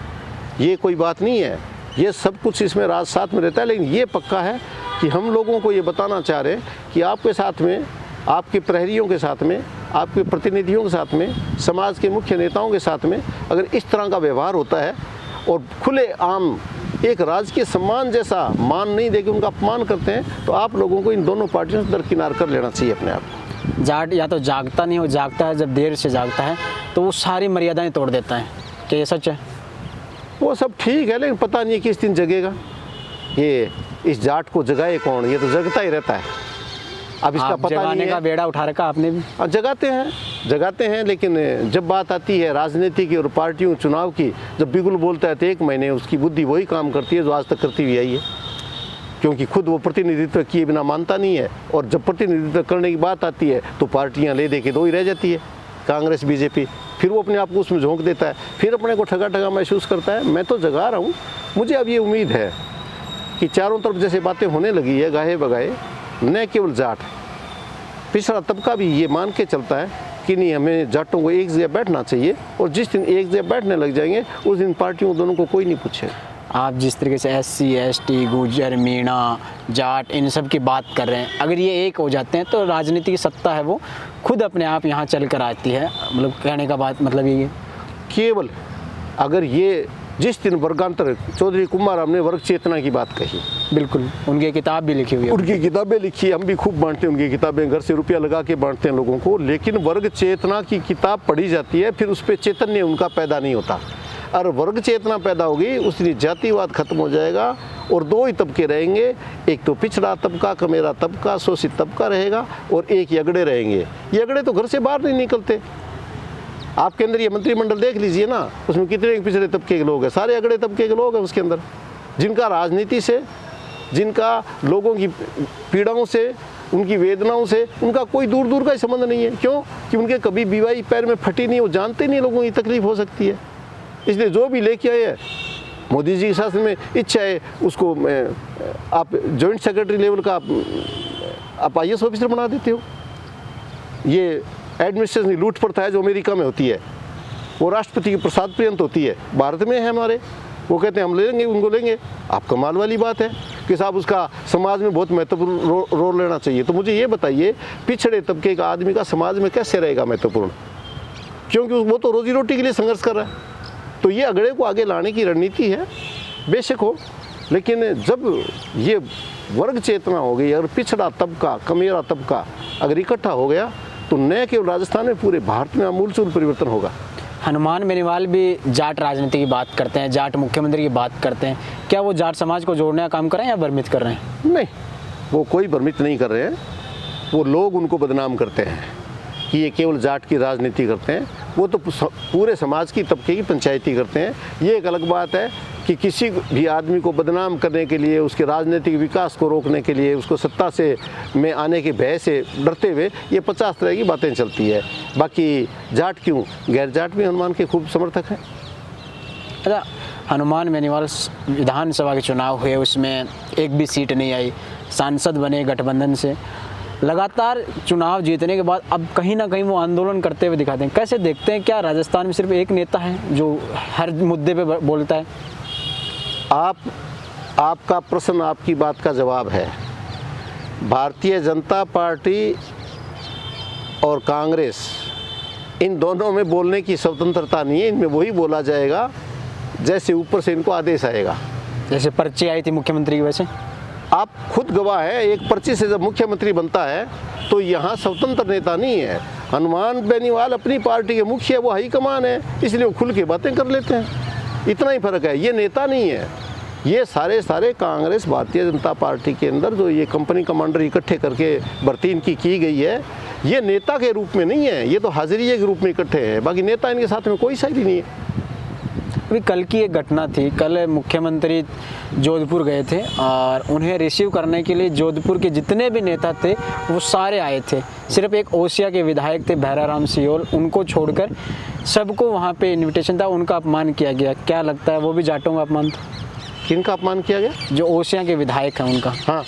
ये कोई बात नहीं है, ये सब कुछ इसमें राज साथ में रहता है। लेकिन ये पक्का है कि हम लोगों को ये बताना चाह रहे हैं कि आपके साथ में, आपके प्रहरियों के साथ में, आपके प्रतिनिधियों के साथ में, समाज के मुख्य नेताओं के साथ में अगर इस तरह का व्यवहार होता है और खुले आम एक राजकीय सम्मान जैसा मान नहीं देके उनका अपमान करते हैं, तो आप लोगों को इन दोनों पार्टियों से दरकिनार कर लेना चाहिए अपने आप को। जाट या तो जागता नहीं, वो जागता है जब देर से जागता है तो वो सारी मर्यादाएं तोड़ देता है। क्या ये सच है? वो सब ठीक है, लेकिन पता नहीं किस दिन जगेगा। ये इस जाट को जगाए कौन? ये तो जगता ही रहता है। अब इसका आप पता नहीं जगाने है। का बेड़ा उठा रखा आपने भी। जगाते हैं, लेकिन जब बात आती है राजनीति की और पार्टियों चुनाव की, जब बिगुल बोलता है तो 1 महीने उसकी बुद्धि वही काम करती है जो आज तक करती हुई आई है, क्योंकि खुद वो प्रतिनिधित्व किए बिना मानता नहीं है। और जब प्रतिनिधित्व करने की बात आती है तो पार्टियां ले दे के 2 ही रह जाती है, कांग्रेस बीजेपी। फिर वो अपने आप को उसमें झोंक देता है, फिर अपने को ठगा ठगा महसूस करता है। मैं तो जगा रहा हूँ। मुझे अब ये उम्मीद है कि चारों तरफ जैसे बातें होने लगी है, गाहे बगाए, न केवल जाट, पिछड़ा तबका भी ये मान के चलता है कि नहीं, हमें जाटों को एक जगह बैठना चाहिए। और जिस दिन एक जगह बैठने लग जाएंगे उस दिन पार्टियों दोनों को कोई नहीं पूछे। आप जिस तरीके से SC ST गुर्जर मीणा जाट इन सब की बात कर रहे हैं, अगर ये एक हो जाते हैं तो राजनीति की सत्ता है वो खुद अपने आप यहाँ चल कर आती है। मतलब कहने का बात मतलब ये केवल अगर ये जिस दिन वर्गांतर चौधरी कुमाराम ने वर्ग चेतना की बात कही, बिल्कुल उनकी किताब भी लिखी हुई है। उनकी किताबें लिखी, हम भी खूब बांटते हैं उनकी किताबें, घर से रुपया लगा के बांटते हैं लोगों को। लेकिन वर्ग चेतना की किताब पढ़ी जाती है, फिर उस पर चैतन्य उनका पैदा नहीं होता। और वर्ग चेतना पैदा होगी उस दिन जातिवाद खत्म हो जाएगा और 2 ही तबके रहेंगे, एक तो पिछड़ा तबका, कमेरा तबका, शोषित तबका रहेगा, और एक ये अगड़े रहेंगे। ये अगड़े तो घर से बाहर नहीं निकलते। आपके अंदर ये मंत्रिमंडल देख लीजिए ना, उसमें कितने पिछड़े तबके के लोग हैं, सारे अगड़े तबके के लोग हैं उसके अंदर, जिनका राजनीति से, जिनका लोगों की पीड़ाओं से, उनकी वेदनाओं से उनका कोई दूर दूर का ही संबंध नहीं है। क्यों? कि उनके कभी बीवाई पैर में फटी नहीं, वो जानते नहीं लोगों की तकलीफ हो सकती है। इसलिए जो भी लेके आए हैं, मोदी जी के शासन में इच्छा है उसको आप जॉइंट सेक्रेटरी लेवल का आप IAS ऑफिसर बना देते हो। ये एडमिनिस्ट्रेशन की लूट प्रथा है जो अमेरिका में होती है, वो राष्ट्रपति की प्रसाद पर्यंत होती है, भारत में है हमारे। वो कहते हैं हम लेंगे, उनको लेंगे। आप कमाल वाली बात है कि साहब उसका समाज में बहुत महत्वपूर्ण रोल लेना चाहिए। तो मुझे ये बताइए, पिछड़े तबके का आदमी का समाज में कैसे रहेगा महत्वपूर्ण? क्योंकि वो तो रोजी रोटी के लिए संघर्ष कर रहा है। तो ये अगड़े को आगे लाने की रणनीति है, बेशक हो, लेकिन जब ये वर्ग चेतना हो गई और पिछड़ा तबका, कमेरा तबका अगर इकट्ठा हो गया तो न केवल राजस्थान में, पूरे भारत में आमूलचूल परिवर्तन होगा। हनुमान बेनीवाल भी जाट राजनीति की बात करते हैं, जाट मुख्यमंत्री की बात करते हैं। क्या वो जाट समाज को जोड़ने का काम कर रहे हैं या भ्रमित कर रहे हैं? नहीं, वो कोई भ्रमित नहीं कर रहे हैं। वो लोग उनको बदनाम करते हैं कि ये केवल जाट की राजनीति करते हैं। वो तो पूरे समाज की तबके की पंचायती करते हैं। ये एक अलग बात है कि किसी भी आदमी को बदनाम करने के लिए, उसके राजनीतिक विकास को रोकने के लिए, उसको सत्ता से में आने के भय से डरते हुए ये 50 तरह की बातें चलती है। बाकी जाट क्यों, गैर जाट भी हनुमान के खूब समर्थक हैं। अच्छा, हनुमान बेनीवाल विधानसभा के चुनाव हुए, उसमें एक भी सीट नहीं आई, सांसद बने गठबंधन से। लगातार चुनाव जीतने के बाद अब कहीं ना कहीं वो आंदोलन करते हुए दिखाते हैं। कैसे देखते हैं, क्या राजस्थान में सिर्फ एक नेता है जो हर मुद्दे पे बोलता है? आपका प्रश्न आपकी बात का जवाब है। भारतीय जनता पार्टी और कांग्रेस, इन दोनों में बोलने की स्वतंत्रता नहीं है। इनमें वही बोला जाएगा जैसे ऊपर से इनको आदेश आएगा। जैसे पर्ची आई थी मुख्यमंत्री की, वैसे आप खुद गवाह है, एक पर्ची से जब मुख्यमंत्री बनता है तो यहाँ स्वतंत्र नेता नहीं है। हनुमान बेनीवाल अपनी पार्टी के मुखिया, वो हाईकमान है, इसलिए वो खुल के बातें कर लेते हैं। इतना ही फर्क है, ये नेता नहीं है। ये सारे कांग्रेस भारतीय जनता पार्टी के अंदर जो ये कंपनी कमांडर इकट्ठे करके भर्ती इनकी की गई है, ये नेता के रूप में नहीं है, ये तो हाजिरिये के रूप में इकट्ठे हैं। बाकी नेता इनके साथ में कोई शायरी नहीं है। अभी कल की एक घटना थी। कल मुख्यमंत्री जोधपुर गए थे और उन्हें रिसीव करने के लिए जोधपुर के जितने भी नेता थे वो सारे आए थे। सिर्फ एक ओसिया के विधायक थे भैराराम सियोल, उनको छोड़कर सबको वहाँ पे इनविटेशन था, उनका अपमान किया गया। क्या लगता है वो भी जाटों का अपमान था? किनका अपमान किया गया? जो ओसिया के विधायक हैं उनका। हाँ,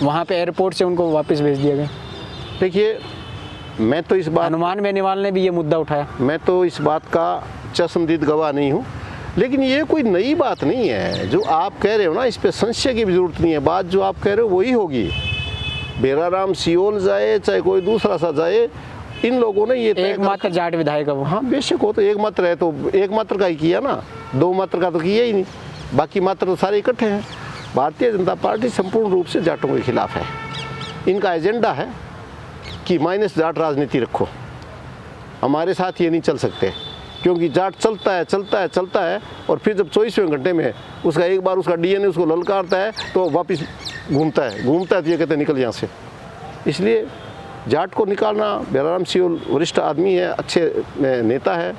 वहाँ पे एयरपोर्ट से उनको वापस भेज दिया गया। देखिए मैं तो इस बात हनुमान बेनीवाल ने भी ये मुद्दा उठाया। मैं तो इस बात का चश्मदीद गवाह नहीं हूँ, लेकिन ये कोई नई बात नहीं है। जो आप कह रहे हो ना, इस पे संशय की भी जरूरत नहीं है। बात जो आप कह रहे हो वही होगी। भैराराम सियोल जाए चाहे कोई दूसरा सा जाए, इन लोगों ने ये एकमात्र जाट विधायक है वो। हाँ बेशक हो, तो एक मात्र है तो एक मात्र का ही किया ना, दो मात्र का तो किया ही नहीं। बाकी मात्र तो सारे इकट्ठे हैं। भारतीय जनता पार्टी संपूर्ण रूप से जाटों के खिलाफ है। इनका एजेंडा है कि माइनस जाट राजनीति रखो, हमारे साथ ये नहीं चल सकते, क्योंकि जाट चलता है और फिर जब 24वें घंटे में उसका एक बार उसका डीएनए उसको ललकारता है तो वापस घूमता है तो ये कहते हैं निकल यहाँ से। इसलिए जाट को निकालना, भैराराम सियोल वरिष्ठ आदमी है, अच्छे नेता है,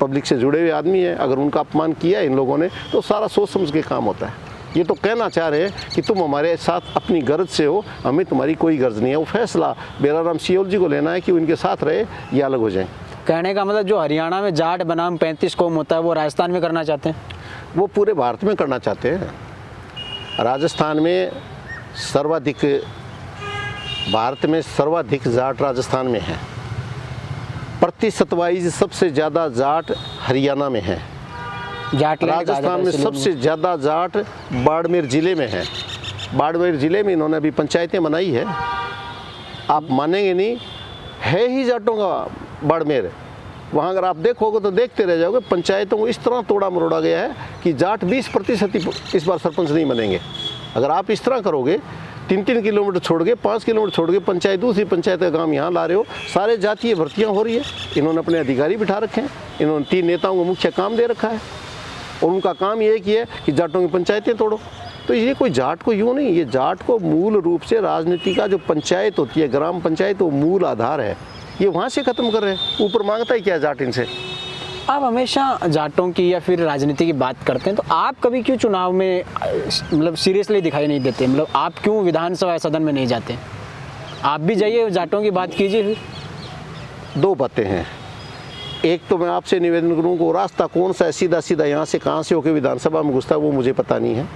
पब्लिक से जुड़े हुए आदमी है। अगर उनका अपमान किया इन लोगों ने तो सारा सोच समझ के काम होता है। ये तो कहना चाह रहे हैं कि तुम हमारे साथ अपनी गर्ज से हो, हमें तुम्हारी कोई गर्ज नहीं है। वो फैसला भैराराम सियोल जी को लेना है कि वो इनके साथ रहे या अलग हो जाएं। कहने का मतलब जो हरियाणा में जाट बनाम 35 कौम होता है वो राजस्थान में करना चाहते हैं? वो पूरे भारत में करना चाहते हैं। राजस्थान में सर्वाधिक, भारत में सर्वाधिक जाट राजस्थान में है। प्रतिशत वाइज सबसे ज़्यादा जाट हरियाणा में है। राजस्थान में सबसे ज़्यादा जाट बाड़मेर ज़िले में है। बाड़मेर ज़िले में इन्होंने अभी पंचायतें बनाई है, आप मानेंगे नहीं, है ही जाटों का बाड़मेर। वहाँ अगर आप देखोगे तो देखते रह जाओगे। पंचायतों को इस तरह तोड़ा मरोड़ा गया है कि जाट 20% ही इस बार सरपंच नहीं बनेंगे। अगर आप इस तरह करोगे, 3-3 किलोमीटर छोड़ के, 5 किलोमीटर छोड़ के पंचायत, दूसरी पंचायत का काम यहाँ ला रहे हो, सारे जातीय भर्तियाँ हो रही है। इन्होंने अपने अधिकारी बिठा रखे हैं, इन्होंने 3 नेताओं को मुख्य काम दे रखा है और उनका काम ये है कि जाटों की पंचायतें तोड़ो। तो ये कोई जाट को यूँ नहीं, ये जाट को मूल रूप से राजनीति का जो पंचायत होती है, ग्राम पंचायत, वो मूल आधार है। ये वहाँ से ख़त्म कर रहे हैं। ऊपर मांगता ही क्या है जाट इनसे? आप हमेशा जाटों की या फिर राजनीति की बात करते हैं, तो आप कभी क्यों चुनाव में मतलब सीरियसली दिखाई नहीं देते? मतलब आप क्यों विधानसभा सदन में नहीं जाते? आप भी जाइए, जाटों की बात कीजिए। दो बातें हैं। एक तो मैं आपसे निवेदन करूँ को रास्ता कौन सा है सीधा सीधा यहाँ से कहाँ से होकर विधानसभा में घुसता है वो मुझे पता नहीं है।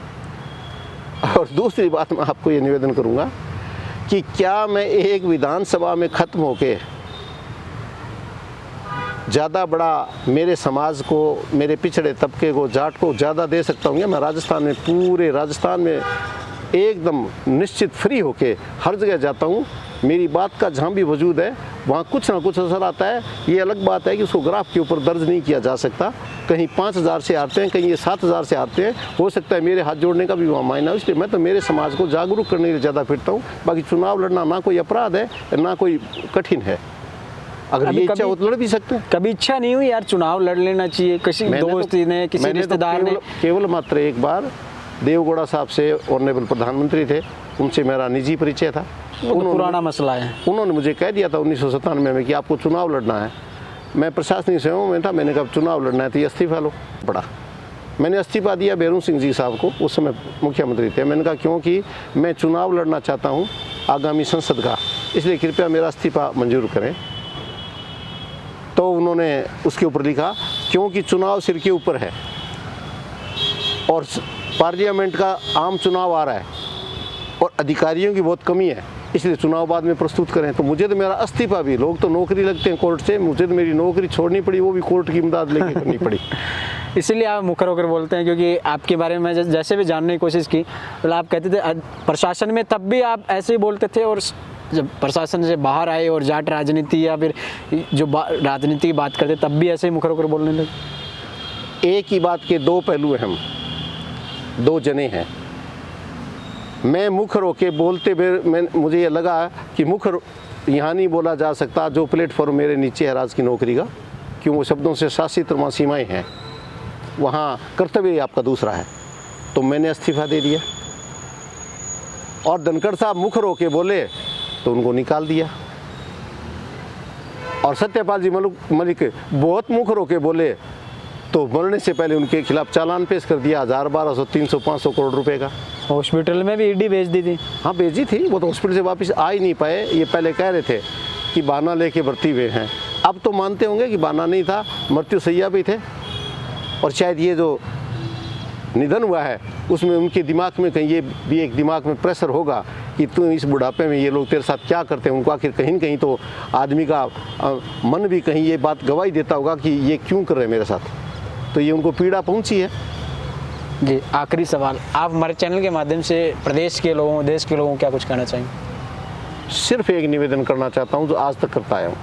और दूसरी बात मैं आपको ये निवेदन करूँगा कि क्या मैं एक विधानसभा में ख़त्म होके ज़्यादा बड़ा मेरे समाज को, मेरे पिछड़े तबके को, जाट को ज़्यादा दे सकता हूँ? मैं राजस्थान में, पूरे राजस्थान में एकदम निश्चित फ्री होके हर जगह जाता हूँ। मेरी बात का जहाँ भी वजूद है वहाँ कुछ ना कुछ असर आता है। ये अलग बात है कि उसको ग्राफ के ऊपर दर्ज नहीं किया जा सकता। कहीं 5000 से आते हैं, कहीं ये 7000 से आते हैं। हो सकता है मेरे हाथ जोड़ने का भी वहाँ मायना हो। इसलिए मैं तो मेरे समाज को जागरूक करने के लिए ज़्यादा फिरता हूँ। बाकी चुनाव लड़ना ना कोई अपराध है, ना कोई कठिन है। अगर ये इच्छा हो तो लड़ भी सकते हैं। कभी इच्छा नहीं हुई यार चुनाव लड़ लेना चाहिए? किसी दोस्त ने, किसी रिश्तेदार ने? केवल मात्र एक बार देवगौड़ा साहब से, ऑनरेबल प्रधानमंत्री थे, उनसे मेरा निजी परिचय था। पुराना मसला है। उन्होंने मुझे कह दिया था 1997 में कि आपको चुनाव लड़ना है। मैं प्रशासनिक सेवाओं में था, मैंने कहा चुनाव लड़ना है तो ये इस्तीफा लो। पड़ा, मैंने इस्तीफा दिया भैरू सिंह जी साहब को, उस समय मुख्यमंत्री थे। मैंने कहा क्योंकि मैं चुनाव लड़ना चाहता हूँ आगामी संसद का, इसलिए कृपया मेरा इस्तीफा मंजूर करें। तो उन्होंने उसके ऊपर लिखा क्योंकि चुनाव सिर के ऊपर है और पार्लियामेंट का आम चुनाव आ रहा है और अधिकारियों की बहुत कमी है, इसलिए चुनाव बाद में प्रस्तुत करें। तो मुझे तो मेरा इस्तीफा भी, लोग तो नौकरी लगते हैं कोर्ट से, मुझे तो मेरी नौकरी छोड़नी पड़ी, वो भी कोर्ट की इमदाद लेके करनी पड़ी। इसीलिए आप मुखर होकर बोलते हैं, क्योंकि आपके बारे में जैसे भी जानने की कोशिश की, तो आप कहते थे प्रशासन में तब भी आप ऐसे ही बोलते थे, और जब प्रशासन से बाहर आए और जाट राजनीति या फिर जो राजनीति की बात करते तब भी ऐसे ही मुखर होकर बोलने लगे। एक ही बात के दो पहलू हैं, हम दो जने हैं। मैं मुखर होके बोलते हुए मुझे ये लगा कि मुखर यहाँ नहीं बोला जा सकता, जो प्लेटफॉर्म मेरे नीचे है राज की नौकरी का, क्यों वो शब्दों से शासित सीमाएँ हैं, वहाँ कर्तव्य आपका दूसरा है। तो मैंने इस्तीफा दे दिया और धनखड़ साहब मुखर होके बोले तो उनको निकाल दिया। और सत्यपाल जी मलिक बहुत मुखर होके बोले तो मरने से पहले उनके खिलाफ चालान पेश कर दिया 1000, 1200, 300, 500 करोड़ रुपए का। हॉस्पिटल में भी ईडी भेज दी थी। हाँ भेजी थी, वो तो हॉस्पिटल से वापस आ ही नहीं पाए। ये पहले कह रहे थे कि बहाना लेके भर्ती हुए हैं, अब तो मानते होंगे कि बहाना नहीं था, मृत्यु सैया भी थे। और शायद ये जो निधन हुआ है उसमें उनके दिमाग में कहीं ये भी एक दिमाग में प्रेशर होगा कि तुम इस बुढ़ापे में ये लोग तेरे साथ क्या करते हैं। उनको आखिर कहीं न कहीं तो आदमी का मन भी कहीं ये बात गवाही देता होगा कि ये क्यों कर रहे हैं मेरे साथ, तो ये उनको पीड़ा पहुंची है। जी, आखिरी सवाल, आप हमारे चैनल के माध्यम से प्रदेश के लोगों, देश के लोगों को क्या कुछ कहना चाहेंगे? सिर्फ एक निवेदन करना चाहता हूं जो आज तक करता आया हूं,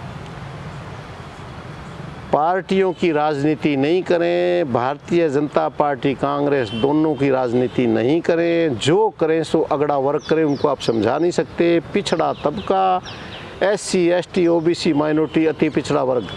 पार्टियों की राजनीति नहीं करें, भारतीय जनता पार्टी कांग्रेस दोनों की राजनीति नहीं करें। जो करें सो अगड़ा वर्ग करें, उनको आप समझा नहीं सकते। पिछड़ा तबका, SC, ST, OBC, माइनॉरिटी, अति पिछड़ा वर्ग,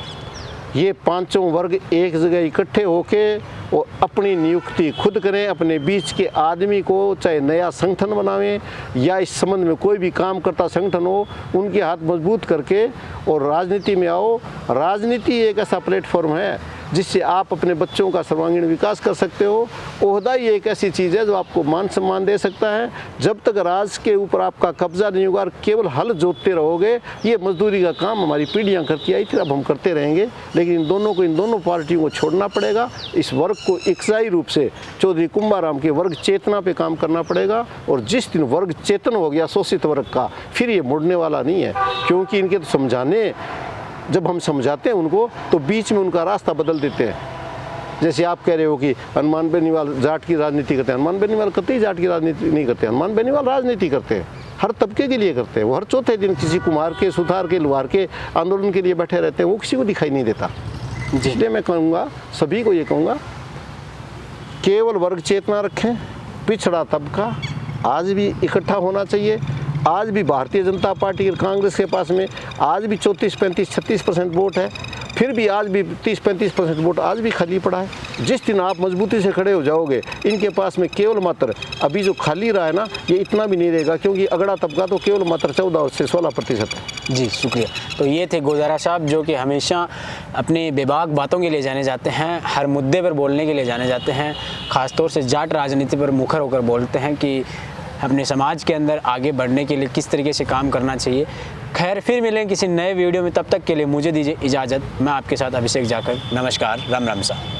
ये पांचों वर्ग एक जगह इकट्ठे होके और अपनी नियुक्ति खुद करें। अपने बीच के आदमी को चाहे नया संगठन बनावें या इस संबंध में कोई भी काम करता संगठन हो, उनके हाथ मजबूत करके और राजनीति में आओ। राजनीति एक ऐसा प्लेटफॉर्म है जिससे आप अपने बच्चों का सर्वांगीण विकास कर सकते हो। ओहदा ही एक ऐसी चीज़ है जो आपको मान सम्मान दे सकता है। जब तक राज के ऊपर आपका कब्जा नहीं होगा, केवल हल जोतते रहोगे, ये मजदूरी का काम हमारी पीढ़ियां करती आई थी, अब हम करते रहेंगे। लेकिन इन दोनों पार्टियों को छोड़ना पड़ेगा। इस वर्ग को इकसाई रूप से चौधरी कुंभाराम के वर्ग चेतना पे काम करना पड़ेगा। और जिस दिन वर्ग चेतन हो गया शोषित वर्ग का, फिर ये मुड़ने वाला नहीं है। क्योंकि इनके तो समझाने, जब हम समझाते हैं उनको तो बीच में उनका रास्ता बदल देते हैं। जैसे आप कह रहे हो कि हनुमान बेनीवाल जाट की राजनीति करते हैं, हनुमान बेनीवाल कतई जाट की राजनीति नहीं करते। हनुमान बेनीवाल राजनीति करते हैं, हर तबके के लिए करते हैं। वो हर चौथे दिन किसी कुम्हार के, सुथार के, लुहार के आंदोलन के लिए बैठे रहते हैं, वो किसी को दिखाई नहीं देता। इसलिए मैं कहूँगा, सभी को ये कहूँगा, केवल वर्ग चेतना रखें। पिछड़ा तबका आज भी इकट्ठा होना चाहिए। आज भी भारतीय जनता पार्टी और कांग्रेस के पास में आज भी 34, 35, 36% वोट है। फिर भी आज भी 30-35% वोट आज भी खाली पड़ा है। जिस दिन आप मजबूती से खड़े हो जाओगे, इनके पास में केवल मात्र अभी जो खाली रहा है ना, ये इतना भी नहीं रहेगा, क्योंकि अगड़ा तबका तो केवल मात्र 14 से 16% है। जी शुक्रिया। तो ये थे गोजारा साहब, जो कि हमेशा अपनी बेबाक बातों के लिए जाने जाते हैं, हर मुद्दे पर बोलने के लिए जाने जाते हैं। ख़ासतौर से जाट राजनीति पर मुखर होकर बोलते हैं कि अपने समाज के अंदर आगे बढ़ने के लिए किस तरीके से काम करना चाहिए। खैर, फिर मिलें किसी नए वीडियो में, तब तक के लिए मुझे दीजिए इजाज़त। मैं आपके साथ अभिषेक जाकर, नमस्कार, राम राम साहब।